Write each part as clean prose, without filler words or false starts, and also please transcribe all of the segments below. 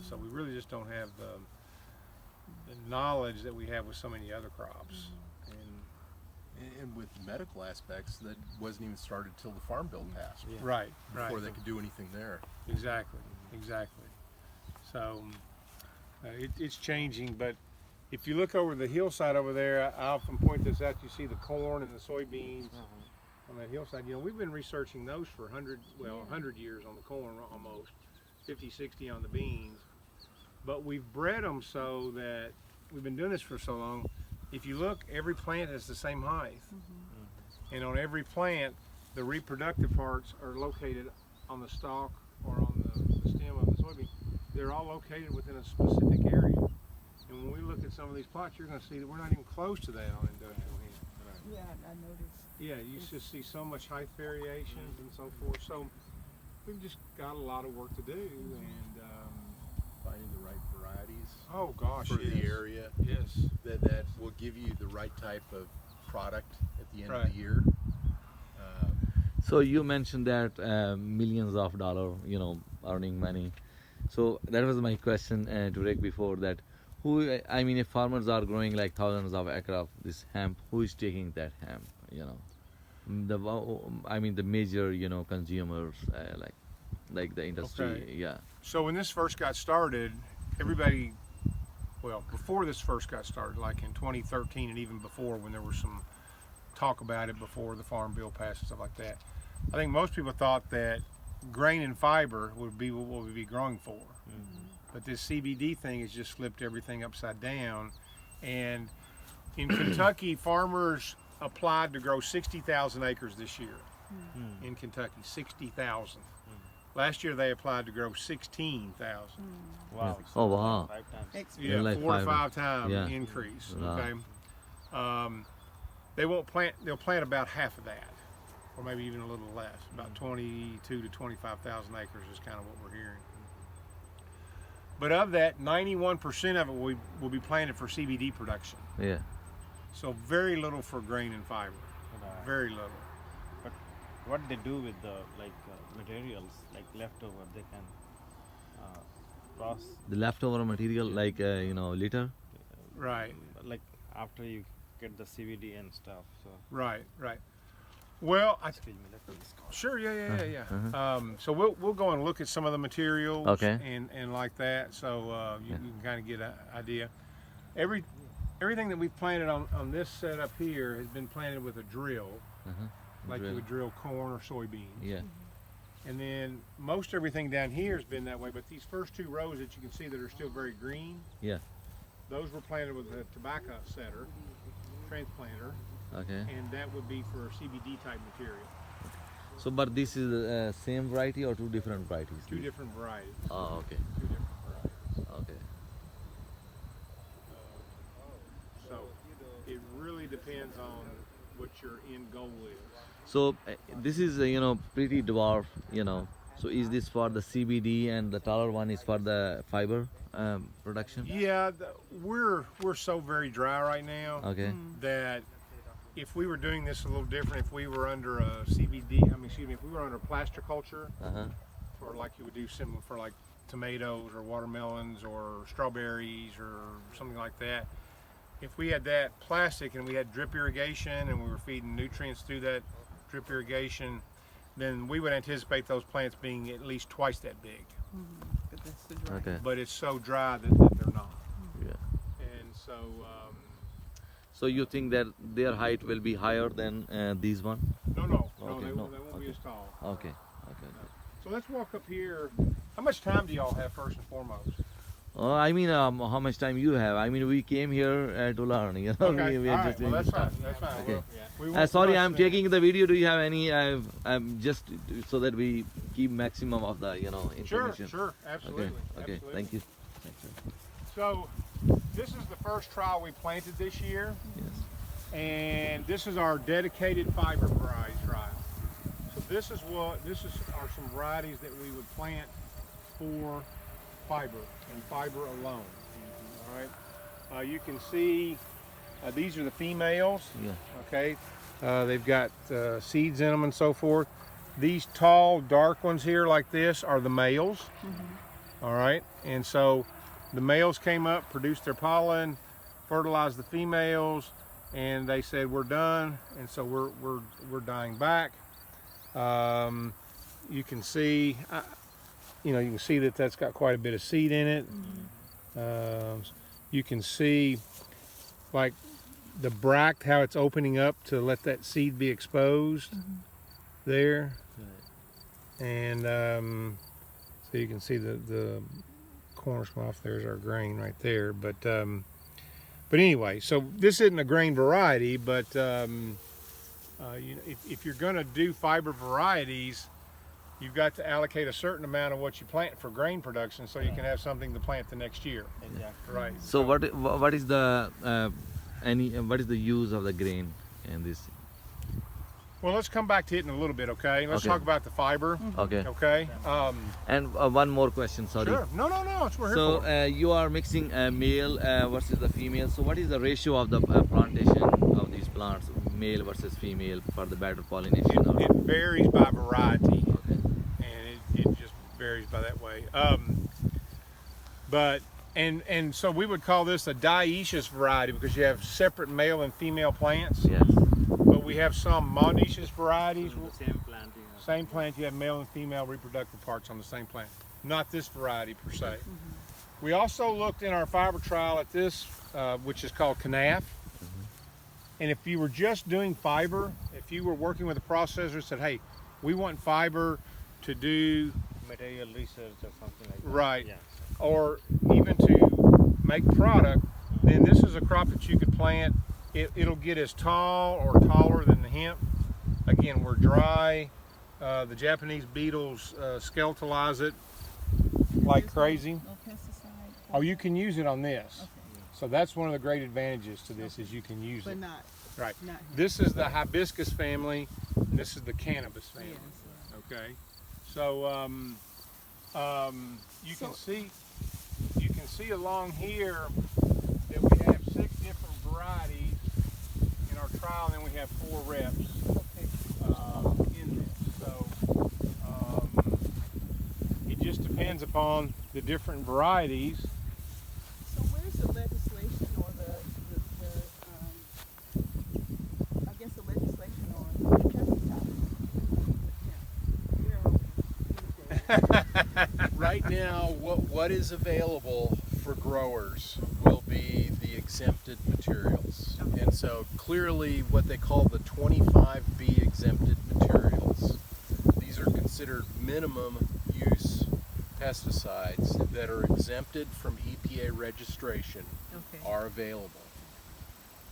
So we really just don't have the knowledge that we have with so many other crops. And with medical aspects, that wasn't even started till the Farm Bill passed. Yeah. Right, Before they could do anything there. Exactly. So it's changing, but if you look over the hillside over there, I often point this out. You see the corn and the soybeans on that hillside. You know, we've been researching those for 100 years on the corn, almost 50, 60 on the beans. But we've bred them so that we've been doing this for so long. If you look, every plant has the same height, and on every plant, the reproductive parts are located on the stalk or on the stem of the soybean. They're all located within a specific area. And when we look at some of these plots, you're going to see that we're not even close to that on industrial hemp. Yeah, I noticed. Yeah, you just see so much height variations and so forth. So we've just got a lot of work to do, and Finding the right varieties oh gosh, for the area yes, that will give you the right type of product at the end of Right. the year. So you mentioned that millions of dollars, earning money. So that was my question to Rick before that. If farmers are growing like thousands of acre of this hemp, who is taking that hemp? The major, consumers like the industry. Okay. Yeah. So when this first got started, everybody, well, before this first got started, like in 2013 and even before, when there was some talk about it before the Farm Bill passed and stuff like that, I think most people thought that grain and fiber would be what we'd be growing for. But this CBD thing has just flipped everything upside down. And in Kentucky, farmers applied to grow 60,000 acres this year. In Kentucky, 60,000. Last year they applied to grow 16,000. Wow. Oh wow. 5 times. Yeah, Like 4 to 5 five. times Yeah. increase. Wow. Okay. They won't plant. They'll plant about half of that, or maybe even a little less. About 22 to 25,000 acres is kind of what we're hearing. But of that, 91% of it will be planted for CBD production. Yeah. So very little for grain and fiber. Very little. But what they do with the materials like leftover, they can process The leftover material like litter. Right. like after you get the CBD and stuff. So Right. Well, excuse me, let me just go. Sure, yeah. So we'll go and look at some of the materials Okay. and like that, so you can kind of get an idea. Everything that we've planted on this setup here has been planted with a drill, like you would drill corn or soybeans. Yeah. And then most everything down here has been that way, but these first 2 rows that you can see that are still very green, Yeah. those were planted with a tobacco setter, transplanter, Okay. and that would be for CBD type material. So, but this is the same variety or 2 different varieties? 2 different varieties. Oh, okay. 2 different varieties. Okay. So it really depends on what your end goal is. So this is pretty dwarf. So is this for the CBD and the taller one is for the fiber production? Yeah, we're so very dry right now Okay. that if we were doing this a little different, if we were under a if we were under plaster culture, or like you would do similar for like tomatoes or watermelons or strawberries or something like that. If we had that plastic and we had drip irrigation and we were feeding nutrients through that drip irrigation, then we would anticipate those plants being at least twice that big. But that's the dry. Okay. But it's so dry that they're not. Yeah. And so, So you think that their height will be higher than these one? no, Okay, they no, won't be as tall. Okay. Okay. So let's walk up here. How much time do y'all have first and foremost? How much time you have? We came here to learn. Okay, We all are right, just well doing that's this fine, stuff. that's fine. Okay. We won't Sorry, rush I'm things. taking the video. Do you have any? Just so that we keep maximum of the Sure, information. sure, absolutely. Okay. Okay. absolutely. Thank you. So this is the first trial we planted this year, Yes. and this is our dedicated fiber variety trial. So this are some varieties that we would plant for fiber and fiber alone. All right. You can see these are the females. Yeah. Okay. They've got seeds in them and so forth. These tall, dark ones here like this are the males. All right, and so the males came up, produced their pollen, fertilized the females, and they said we're done, and so we're dying back. You can see, you can see that that's got quite a bit of seed in it. You can see, like the bract, how it's opening up to let that seed be exposed there, and so you can see the corner swath. There's our grain right there, but anyway, so this isn't a grain variety, but if you're going to do fiber varieties, you've got to allocate a certain amount of what you plant for grain production, so you can have something to plant the next year. Exactly. Right. So what is the what is the use of the grain in this? Well, let's come back to it in a little bit, okay? Let's Okay. talk about the fiber, Okay. okay? And one more question, sorry. Sure. No, it's we're here So for. you are mixing male versus the female. So what is the ratio of the plantation of these plants, male versus female, for the better pollination? It varies by variety, Okay. and it just varies by that way. But so we would call this a dioecious variety because you have separate male and female plants. Yes. But we have some monoecious varieties. The same planting. Same plant, you have male and female reproductive parts on the same plant. Not this variety per se. We also looked in our fiber trial at this, which is called Canaf. And if you were just doing fiber, if you were working with a processor and said, hey, we want fiber to do, Material research or something like that. Right. Yeah. or even to make product, then this is a crop that you could plant. It'll get as tall or taller than the hemp. Again, we're dry. The Japanese beetles skeletalize it like There's crazy. No pesticide. Oh, you can use it on this. Okay. So that's one of the great advantages to this is you can use But it. not. Right. Not hemp. This is the hibiscus family, and this is the cannabis family. Yes. Okay. So you can see along here that we have 6 different varieties in our trial, and then we have 4 reps in this. So it just depends upon the different varieties. So where's the legislation or I guess the legislation on pesticides? Right now, what is available for growers will be the exempted materials. And so clearly what they call the 25B exempted materials, these are considered minimum use pesticides that are exempted from EPA registration Okay. are available.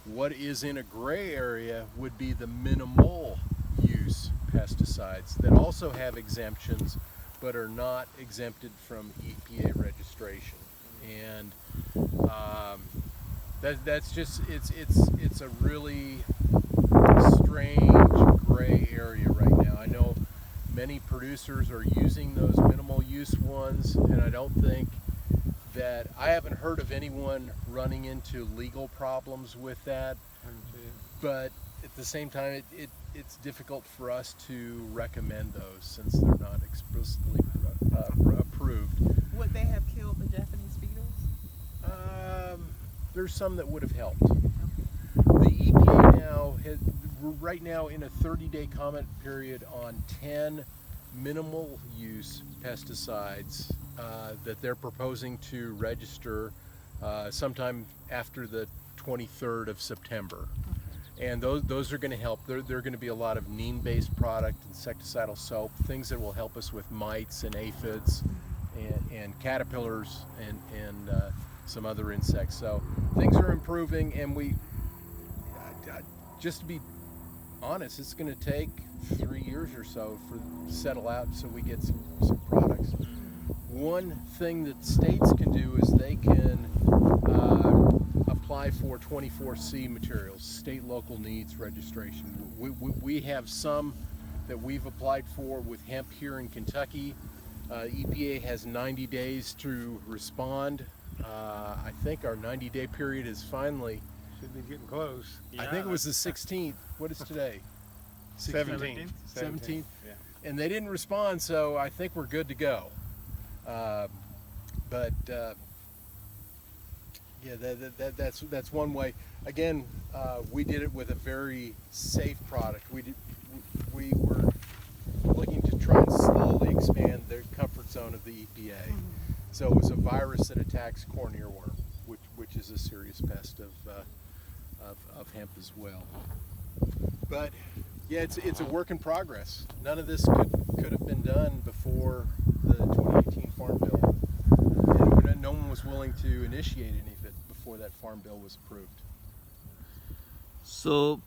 What is in a gray area would be the minimal use pesticides that also have exemptions but are not exempted from EPA registration. And that's just it's a really strange gray area right now. I know many producers are using those minimal use ones, and I don't think that I haven't heard of anyone running into legal problems with that. But at the same time, it's difficult for us to recommend those since they're not explicitly approved. Would they have killed the Japanese beetles? There's some that would have helped. The EPA now we're right now in a 30-day comment period on 10 minimal use pesticides that they're proposing to register sometime after the 23rd of September. And those are going to help. They're going to be a lot of neem-based product, insecticidal soap, things that will help us with mites and aphids and caterpillars and some other insects. So things are improving, and just to be honest, it's going to take 3 years or so to settle out so we get some products. One thing that states can do is they can apply for 24C materials, state local needs registration. We have some that we've applied for with hemp here in Kentucky. EPA has 90 days to respond. I think our 90-day period is finally, Should be getting close. I think it was the 16th. What is today? 17th. 17th. Yeah. And they didn't respond, so I think we're good to go. but yeah, that's one way. Again, we did it with a very safe product. We were looking to try and slowly expand the comfort zone of the EPA. So it was a virus that attacks corn earworm, which is a serious pest of hemp as well. But yeah, it's a work in progress. None of this could have been done before the 2018 Farm Bill. And no one was willing to initiate any of it before that Farm Bill was approved. So,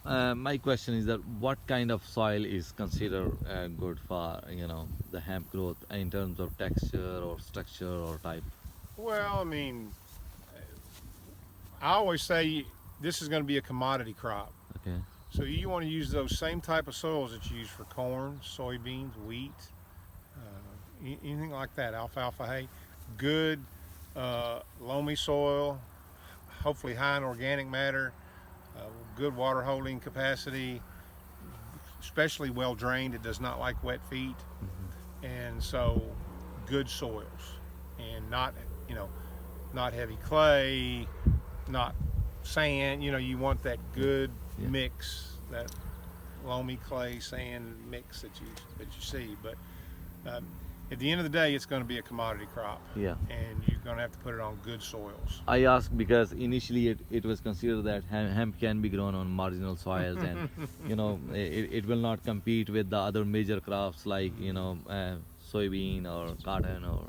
my question is that what kind of soil is considered good for the hemp growth in terms of texture or structure or type? Well, I mean, I always say this is going to be a commodity crop. Okay. So you want to use those same type of soils that you use for corn, soybeans, wheat, anything like that, alfalfa hay. Good loamy soil, hopefully high in organic matter, good water holding capacity, especially well drained. It does not like wet feet. And so good soils, and not heavy clay, not sand. You want that good mix, that loamy clay sand mix that you see. But at the end of the day, it's going to be a commodity crop. Yeah. And you're going to have to put it on good soils. I asked because initially it was considered that hemp can be grown on marginal soils, and it will not compete with the other major crops like soybean or cotton or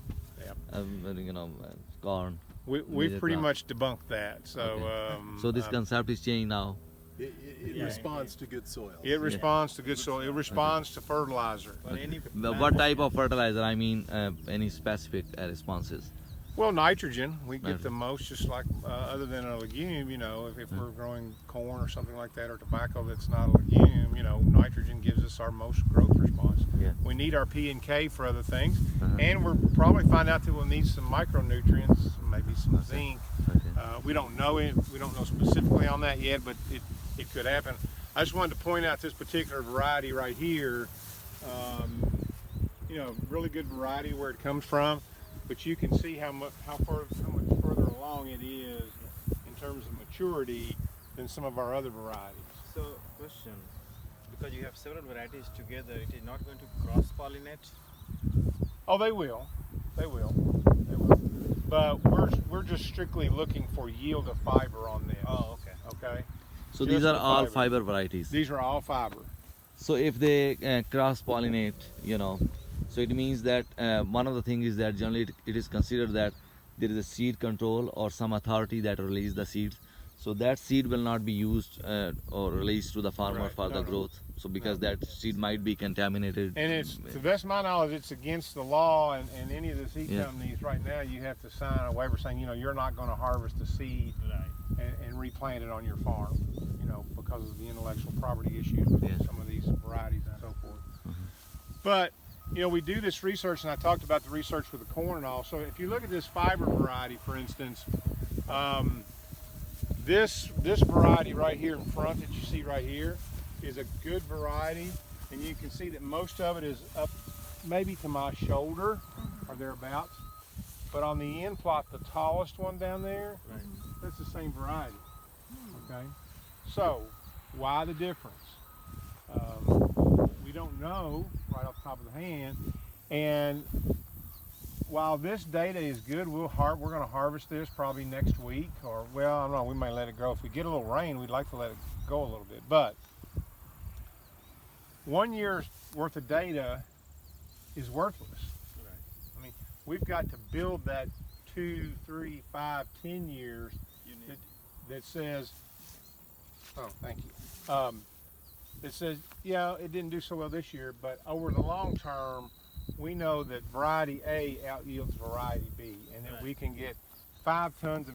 corn. We've major pretty crop. much debunked that. So Okay. So this concept is changed now. It responds to good soils. it responds to good soil. It responds to fertilizer. But any What type of fertilizer? I mean, any specific responses? Well, nitrogen, we get the Nitrogen. most, just like other than a legume, if we're growing corn or something like that, or tobacco that's not a legume, nitrogen gives us our most growth response. Yeah. We need our P and K for other things, Uh-huh. and we'll probably find out that we'll need some micronutrients, maybe some zinc. Okay. We don't know it. We don't know specifically on that yet, but it could happen. I just wanted to point out this particular variety right here. Really good variety where it comes from, but you can see how much further along it is in terms of maturity than some of our other varieties. So, question: because you have several varieties together, it is not going to cross-pollinate? Oh, they will. They will. But we're just strictly looking for yield of fiber on this. Oh, okay. Okay. So Just these are the all fiber. fiber varieties. These are all fiber. So if they cross-pollinate, so it means that one of the things is that generally it is considered that there is a seed control or some authority that release the seeds. So that seed will not be used or released to the farmer Right. for No, the no. growth. So because that seed might be contaminated. And it's, to the best of my knowledge, it's against the law, and any of the seed Yeah. companies right now, you have to sign a waiver saying, you're not going to harvest the seed Right. and replant it on your farm, because of the intellectual property issues with Yeah. some of these varieties and so forth. But, we do this research, and I talked about the research with the corn and all. So if you look at this fiber variety, for instance, this variety right here in front that you see right here is a good variety, and you can see that most of it is up maybe to my shoulder or thereabouts. But on the end plot, the tallest one down there, Right. that's the same variety. Okay, so why the difference? We don't know right off the top of the hand, and while this data is good, we're going to harvest this probably next week, or well, I don't know, we may let it grow. If we get a little rain, we'd like to let it go a little bit, but 1 year's worth of data is worthless. Right. I mean, we've got to build that 2, 3, 5, 10 years You need. that says, oh, thank you. That says, yeah, it didn't do so well this year, but over the long term, we know that variety A out yields variety B, and that Right. we can get 5 tons of